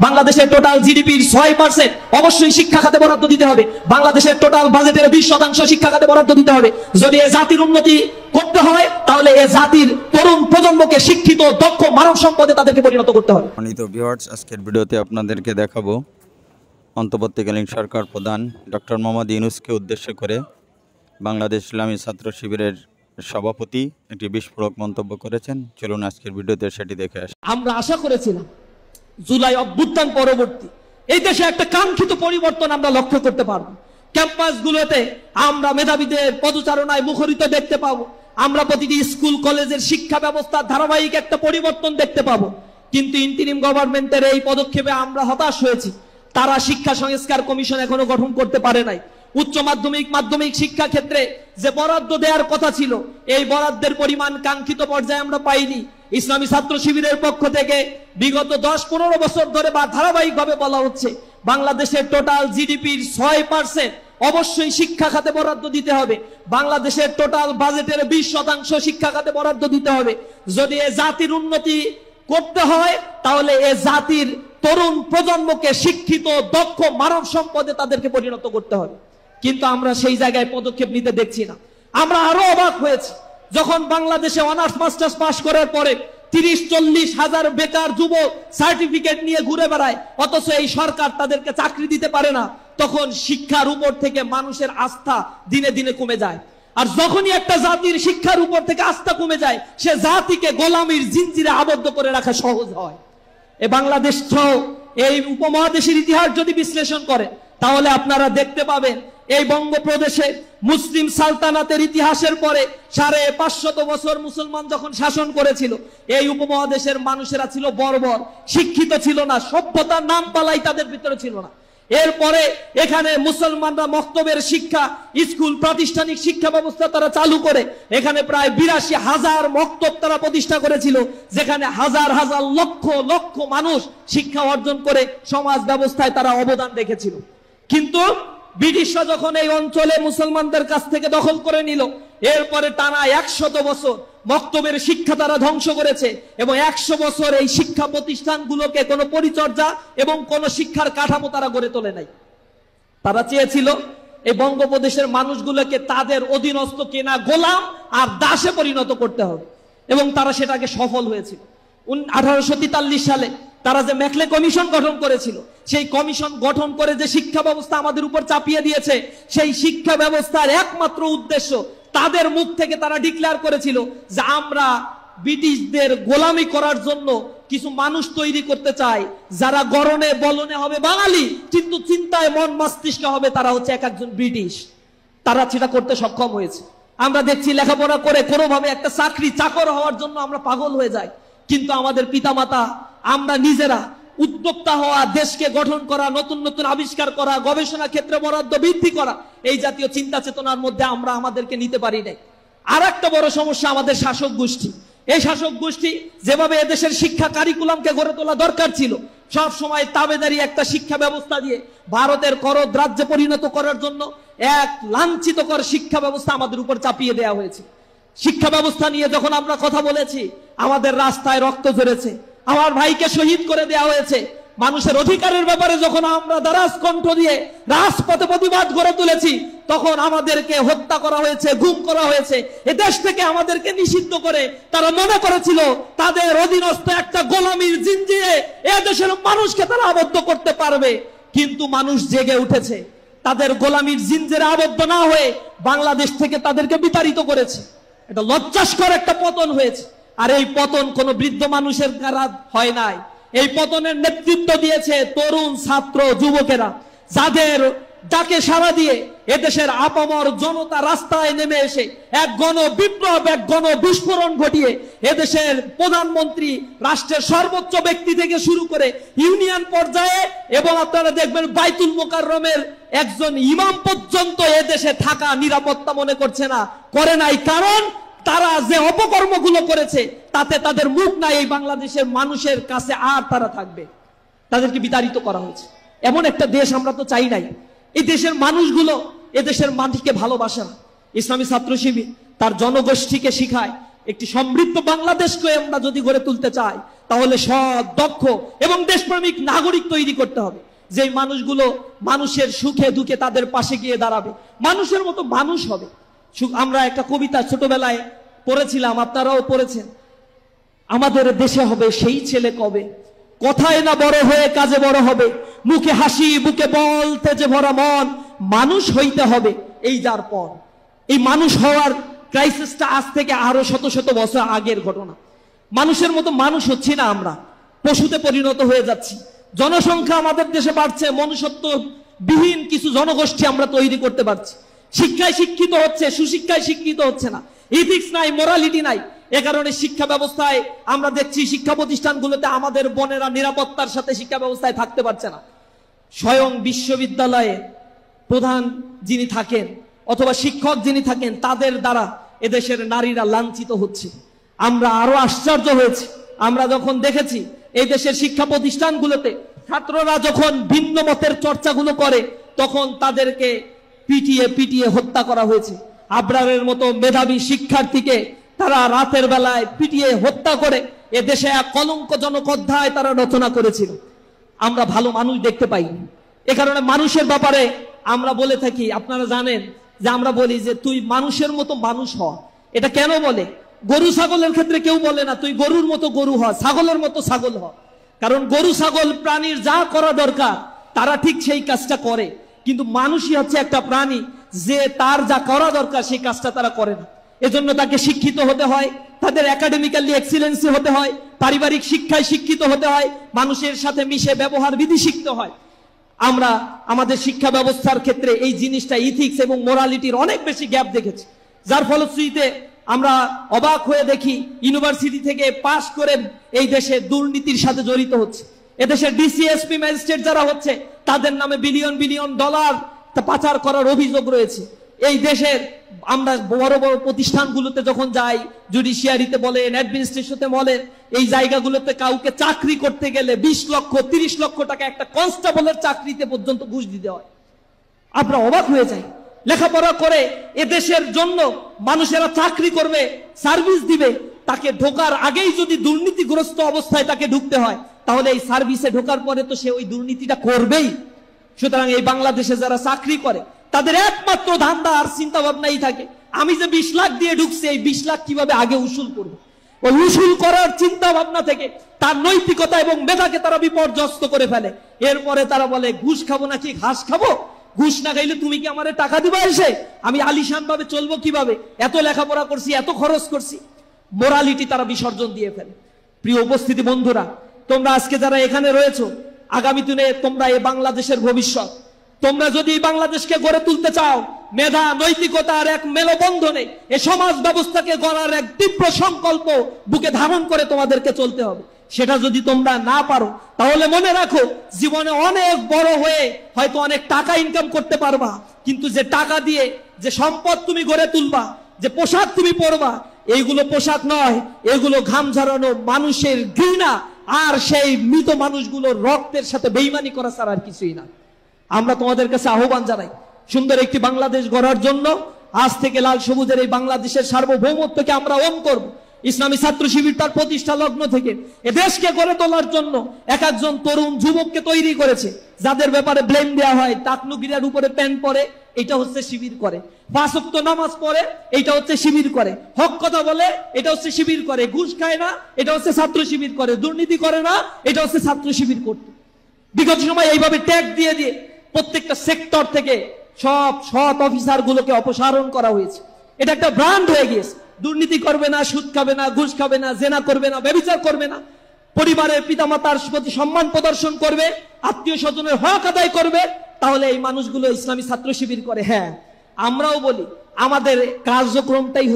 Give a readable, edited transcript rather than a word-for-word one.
বাংলাদেশের টোটাল জিডিপির 6% অবশ্যই শিক্ষা খাতে বরাদ্দ দিতে হবে। বাংলাদেশের টোটাল বাজেটের 20% শিক্ষা খাতে বরাদ্দ দিতে হবে। যদি এই জাতির উন্নতি করতে হয় তাহলে এই জাতির তরুণ প্রজন্মকে শিক্ষিত দক্ষ মানব সম্পদে তাদেরকে পরিণত করতে হবে। সম্মানিত ভিউয়ার্স, আজকের ভিডিওতে আপনাদেরকে দেখাবো অন্তর্বর্তীকালীন সরকার প্রধান ডক্টর মোহাম্মদ ইউনূসকে উদ্দেশ্য করে বাংলাদেশ ইসলামী ছাত্র শিবিরের সভাপতি একটি বিস্ফোরক মন্তব্য করেছেন। চলুন আজকের ভিডিওতে সেটি দেখে আসি। আমরা আশা করেছিলাম জুলাই অভ্যুত্থান পরবর্তী এই দেশে একটা কাঙ্ক্ষিত পরিবর্তন আমরা লক্ষ্য করতে পারবো। ক্যাম্পাসগুলোতে আমরা মেধাবীদের পদচারণায় মুখরিত দেখতে পাবো। আমরা প্রতিটি স্কুল কলেজের শিক্ষা ব্যবস্থার ধারাবাহিক একটা পরিবর্তন দেখতে পাবো। কিন্তু ইন্টিরিম গভর্নমেন্টের এই পদক্ষেপে আমরা হতাশ হয়েছি। তারা শিক্ষা সংস্কার কমিশন এখনো গঠন করতে পারে নাই। উচ্চ মাধ্যমিক শিক্ষা ক্ষেত্রে যে বরাদ্দ দেওয়ার কথা ছিল এই বরাদ্দের পরিমাণ কাঙ্ক্ষিত পর্যায়ে আমরা পাইনি। ইসলামী ছাত্র শিবিরের পক্ষ থেকে বিগত 10-15 বছর ধরে বা ধারাবাহিকভাবে বলা হচ্ছে বাংলাদেশের টোটাল জিডিপির 6% অবশ্যই শিক্ষা খাতে বরাদ্দ দিতে হবে। বাংলাদেশের টোটাল বাজেটের 20% শিক্ষা খাতে বরাদ্দ দিতে হবে। যদি এ জাতির উন্নতি করতে হয় তাহলে এ জাতির তরুণ প্রজন্মকে শিক্ষিত দক্ষ মানব সম্পদে তাদেরকে পরিণত করতে হবে। কিন্তু আমরা সেই জায়গায় পদক্ষেপ নিতে দেখছি না। আমরা আরো অবাক হয়েছি যখন বাংলাদেশে অনার্স মাস্টার্স পাশ করার পরে 30-40 হাজার বেকার যুবক সার্টিফিকেট নিয়ে ঘুরে বেড়ায়, অথচ এই সরকার তাদেরকে চাকরি দিতে পারে না। তখন শিক্ষার উপর থেকে মানুষের আস্থা দিনে দিনে কমে যায়। আর যখনই একটা জাতির শিক্ষার উপর থেকে আস্থা কমে যায় সে জাতিকে গোলামির জিনজিরে আবদ্ধ করে রাখা সহজ হয়। এ বাংলাদেশ সহ এই উপমহাদেশের ইতিহাস যদি বিশ্লেষণ করে তাহলে আপনারা দেখতে পাবেন এই বঙ্গপ্রদেশে মুসলিম সালতানাতের ইতিহাসের পরে 550 বছর মুসলমান যখন শাসন করেছিল এই উপমহাদেশের মানুষেরা ছিল বর্বর, শিক্ষিত ছিল না, সভ্যতার নাম পালাই তাদের ভিতরে ছিল না। এরপরে এখানে মুসলমানরা মক্তবের শিক্ষা স্কুল প্রাতিষ্ঠানিক শিক্ষা ব্যবস্থা তারা চালু করে এখানে প্রায় 82,000 মক্তব তারা প্রতিষ্ঠা করেছিল, যেখানে হাজার হাজার লক্ষ লক্ষ মানুষ শিক্ষা অর্জন করে সমাজ ব্যবস্থায় তারা অবদান রেখেছিল। কিন্তু ব্রিটিশরা যখন এই অঞ্চলে মুসলমানদের কাছ থেকে দখল করে নিল এরপরে টানা 100 বছর মক্তবের শিক্ষা তারা ধ্বংস করেছে এবং 100 বছর এই শিক্ষা প্রতিষ্ঠানগুলোকে কোনো পরিচর্যা এবং কোনো শিক্ষার কাঠামো তারা গড়ে তোলে নাই। তারা চেয়েছিল এই বঙ্গপ্রদেশের মানুষগুলোকে তাদের অধীনস্থ কেনা গোলাম আর দাসে পরিণত করতে হবে এবং তারা সেটাকে সফল হয়েছিল। 1843 সালে তারা যে ম্যাকলে কমিশন গঠন করেছিল সেই কমিশন গঠন করে যে শিক্ষা ব্যবস্থা আমাদের উপর চাপিয়ে দিয়েছে সেই শিক্ষা ব্যবস্থার একমাত্র উদ্দেশ্য তাদের মুখ থেকে তারা ডিক্লেয়ার করেছিল যে আমরা ব্রিটিশদের গোলামি করার জন্য কিছু মানুষ তৈরি করতে চাই যারা গরনে বলনে হবে বাঙালি কিন্তু চিন্তায় মন মস্তিষ্ক হবে তারা হচ্ছে একজন ব্রিটিশ। তারা সেটা করতে সক্ষম হয়েছে। আমরা দেখছি লেখাপড়া করে কোনোভাবে একটা চাকরি চাকর হওয়ার জন্য আমরা পাগল হয়ে যাই, কিন্তু আমাদের পিতামাতা আমরা নিজেরা উদ্যোক্তা হওয়া, দেশকে গঠন করা, নতুন নতুন আবিষ্কার করা, গবেষণা ক্ষেত্রে বরাদ্দ বৃদ্ধি করা এই জাতীয় চিন্তা চেতনার মধ্যে আমরা আমাদেরকে নিতে পারি নাই। আর একটা বড় সমস্যা আমাদের শাসক গোষ্ঠী। এই শাসক গোষ্ঠী যেভাবে এদেশের শিক্ষা কারিকুলামকে গড়ে তোলা দরকার ছিল সব সময় তাবেদারি একটা শিক্ষা ব্যবস্থা দিয়ে ভারতের করদ রাজ্যে পরিণত করার জন্য এক লাঞ্ছিতকর শিক্ষা ব্যবস্থা আমাদের উপর চাপিয়ে দেওয়া হয়েছে। শিক্ষা ব্যবস্থা নিয়ে যখন আমরা কথা বলেছি আমাদের রাস্তায় রক্ত ঝরেছে, আমার ভাইকে শহীদ করে দেওয়া হয়েছে। মানুষের অধিকারের ব্যাপারে যখন আমরা দারাজ কণ্ঠ দিয়ে রাজপথে প্রতিবাদ গড়ে তুলেছি তখন আমাদেরকে হত্যা করা হয়েছে, গুম করা হয়েছে। এ দেশ থেকে আমাদেরকে নিষিদ্ধ করে তারা মনে করেছিল তাদের অধীনস্থ একটা গোলামির জিনজিরে এ দেশের মানুষকে তারা আবদ্ধ করতে পারবে। কিন্তু মানুষ জেগে উঠেছে, তাদের গোলামির জিনজিরে আবদ্ধ না হয়ে বাংলাদেশ থেকে তাদেরকে বিতাড়িত করেছে। এটা লজ্জাস্কর একটা পতন হয়েছে। আর এই পতন কোন বৃদ্ধ মানুষের দ্বারা হয় নাই, এই পতনের নেতৃত্ব দিয়েছে তরুণ ছাত্র যুবকেরা, যাদের ডাকে সাড়া দিয়ে এদেশের আপামর জনতা রাস্তায় নেমে এসে এক গণ বিপ্লব, এক গণ বিস্ফোরণ ঘটিয়ে এদেশের প্রধানমন্ত্রী, রাষ্ট্রের সর্বোচ্চ ব্যক্তি থেকে শুরু করে ইউনিয়ন পর্যায়ে এবং আপনারা দেখবেন বাইতুল মোকাররমের একজন ইমাম পর্যন্ত এদেশে থাকা নিরাপত্তা মনে করছে না, করে নাই। কারণ তারা যে অপকর্মগুলো করেছে তাতে তাদের মুখ নাই এই বাংলাদেশের মানুষের কাছে আর তারা থাকবে। তাদেরকে বিতাড়িত করা হয়েছে। এমন একটা দেশ আমরা তো চাই নাই। এই দেশের মানুষগুলো এদেশের মাটিকে ভালোবাসে না। ইসলামী ছাত্র শিবির তার জনগোষ্ঠীকে শিখায় একটি সমৃদ্ধ বাংলাদেশকে আমরা যদি গড়ে তুলতে চাই তাহলে সৎ, দক্ষ এবং দেশপ্রেমিক নাগরিক তৈরি করতে হবে, যে মানুষগুলো মানুষের সুখে দুঃখে তাদের পাশে গিয়ে দাঁড়াবে, মানুষের মতো মানুষ হবে। আমরা একটা কবিতা ছোটবেলায় পড়েছিলাম, আপনারাও পড়েছেন, আমাদের দেশে হবে সেই ছেলে কবে, কথায় না বড় হয়ে কাজে বড় হবে, মুখে হাসি বুকে বলতে যে ভরা মন, মানুষ হইতে হবে এই যার পর। এই মানুষ হওয়ার ক্রাইসিসটা আজ থেকে আরো শত শত বছর আগের ঘটনা। মানুষের মতো মানুষ হচ্ছি না, আমরা পশুতে পরিণত হয়ে যাচ্ছি। জনসংখ্যা আমাদের দেশে বাড়ছে, মনুষ্যত্ব বিহীন কিছু জনগোষ্ঠী আমরা তৈরি করতে পারছি। শিক্ষায় শিক্ষিত হচ্ছে, সুশিক্ষায় শিক্ষিত হচ্ছে না, ইথিক্স নাই, মোরালিটি নাই। এ কারণে শিক্ষা ব্যবস্থায় আমরা দেখছি শিক্ষা প্রতিষ্ঠানগুলোতে আমাদের বোনেরা নিরাপত্তার সাথে শিক্ষা ব্যবস্থায় থাকতে পারছে না। স্বয়ং বিশ্ববিদ্যালয়ে প্রধান যিনি থাকেন অথবা শিক্ষক যিনি থাকেন, তাদের দ্বারা এদেশের নারীরা লাঞ্ছিত হচ্ছে। আমরা আরো আশ্চর্য হয়েছি আমরা যখন দেখেছি এই দেশের শিক্ষা প্রতিষ্ঠানগুলোতে ছাত্ররা যখন ভিন্ন মতের চর্চাগুলো করে, তখন তাদেরকে পিটিয়ে পিটিয়ে হত্যা করা হয়েছে। আবরারের মতো মেধাবী শিক্ষার্থীকে তারা রাতের বেলায় পিটিয়ে হত্যা করে এ দেশে এক কলঙ্কজনক অধ্যায় তারা রচনা করেছিল। আমরা ভালো মানুষ দেখতে পাইনি। এ কারণে মানুষের ব্যাপারে আমরা বলে থাকি, আপনারা জানেন যে আমরা বলি যে তুই মানুষের মতো মানুষ হ। এটা কেন বলে? গরু ছাগলের ক্ষেত্রে কেউ বলে না তুই গরুর মতো গরু হ, ছাগলের মতো ছাগল হ। কারণ গরু ছাগল প্রাণীর যা করা দরকার তারা ঠিক সেই কাজটা করে, কিন্তু মানুষই হচ্ছে একটা প্রাণী যে তার যা করা দরকার সেই কাজটা তারা করে না। এজন্য তাকে শিক্ষিত হতে হয়, তাদের একাডেমিক্যালি এক্সিলেন্সি হতে হয়, পারিবারিক শিক্ষায় শিক্ষিত হতে হয়, মানুষের সাথে মিশে ব্যবহার বিধি শিখতে হয়। আমরা আমাদের শিক্ষা ব্যবস্থার ক্ষেত্রে এই জিনিসটা ইথিক্স এবং মোরালিটির অনেক বেশি গ্যাপ দেখেছি, যার ফলশ্রুতিতে আমরা অবাক হয়ে দেখি ইউনিভার্সিটি থেকে পাশ করে এই দেশে দুর্নীতির সাথে জড়িত হচ্ছে। এদেশের ডিসিএসপি ম্যাজিস্ট্রেট যারা হচ্ছে তাদের নামে বিলিয়ন বিলিয়ন ডলার পাচার করার অভিযোগ রয়েছে। এই দেশের আমরা বড় বড় প্রতিষ্ঠানগুলোতে যখন যাই, জুডিশিয়ারিতে বলেন, অ্যাডমিনিস্ট্রেশনে বলেন, এই জায়গাগুলোতে কাউকে চাকরি করতে গেলে 20 লক্ষ 30 লক্ষ টাকা একটা কনস্টেবলের চাকরিতে পর্যন্ত ঘুষ দিতে হয়। আমরা অবাক হয়ে যাই। লেখাপড়া করে এ দেশের জন্য মানুষেরা চাকরি করবে, সার্ভিস দিবে, তাকে ঢোকার আগেই যদি দুর্নীতিগ্রস্ত অবস্থায় তাকে ঢুকতে হয়, তাহলে এই সার্ভিসে ঢোকার পরে তো সে ওই দুর্নীতিটা করবেই। সুতরাং এই বাংলাদেশে যারা চাকরি করে তাদের একমাত্র ধান্দা আর চিন্তা ভাবনাই থাকে, আমি যে 20 লাখ দিয়ে ঢুকছি, এই 20 লাখ কিভাবে আগে উসুল করবো। ওই উসুল করার চিন্তা ভাবনা থেকে তার নৈতিকতা এবং মেধাকে তারা বিপর্যস্ত করে ফেলে। এরপরে তারা বলে ঘুষ খাবো নাকি ঘাস খাবো, ঘুষ না খাইলে তুমি কি আমারে টাকা দিবা এসে, আমি আলিশান ভাবে চলবো কিভাবে, এত লেখাপড়া করছি, এত খরচ করছি। মোরালিটি তারা বিসর্জন দিয়ে ফেলে। প্রিয় উপস্থিতি বন্ধুরা, তোমরা আজকে যারা এখানে রয়েছো, আগামী দিনে তোমরা এই বাংলাদেশের ভবিষ্যৎ। তোমরা যদি বাংলাদেশকে গড়ে তুলতে চাও, মেধা নৈতিকতার এক মেলবন্ধনে এ সমাজ ব্যবস্থাকে গড়ার এক তীব্র সংকল্প বুকে ধারণ করে তোমাদেরকে চলতে হবে। সেটা যদি তোমরা না পারো, তাহলে মনে রাখো জীবনে অনেক বড় হয়ে হয়তো অনেক টাকা ইনকাম করতে পারবা, কিন্তু যে টাকা দিয়ে যে সম্পদ তুমি গড়ে তুলবা, যে পোশাক তুমি পরবা, এইগুলো পোশাক নয়, এগুলো ঘাম ঝরানো মানুষের ঘৃণা আর সেই মৃত মানুষগুলোর রক্তের সাথে বেইমানি করা ছাড়া আর কিছুই না। আমরা তোমাদের কাছে আহ্বান জানাই, সুন্দর একটি বাংলাদেশ গড়ার জন্য আজ থেকে লাল সবুজের এই বাংলাদেশের সার্বভৌমত্বকে আমরা ওন করব। ইসলামী ছাত্র শিবির তার প্রতিষ্ঠা লগ্ন থেকে এ দেশকে গড়ে তোলার জন্য এক একজন তরুণ যুবককে তৈরি করেছে, যাদের ব্যাপারে ব্লেম দেওয়া হয়। টাকনুগিরার উপরে প্যান্ট পরে, এটা হচ্ছে শিবির করে। 5 ওয়াক্ত নামাজ পড়ে, এটা হচ্ছে শিবির করে। হক কথা বলে, এটা হচ্ছে শিবির করে। ঘুষ খায় না, এটা হচ্ছে ছাত্র শিবির করে। দুর্নীতি করে না, এটা হচ্ছে ছাত্র শিবির করত। বিগত সময় এইভাবে ট্যাগ দিয়ে দিয়ে প্রত্যেকটা সেক্টর থেকে সব সৎ অফিসার গুলোকে অপসারণ করা হয়েছে। এটা একটা ব্র্যান্ড হয়ে গিয়েছে। দুর্নীতি করবে না, সুদ খাবে না, ঘুষ খাবে না, জেনা করবে না, ব্যভিচার করবে না, পরিবারের পিতামাতার প্রতি সম্মান প্রদর্শন করবে, আত্মীয় স্বজনের হক আদায় করবে, তাহলে এই মানুষগুলো ইসলামী ছাত্র শিবির করে। হ্যাঁ, আমরাও বলি আমাদের কার্যক্রমটাই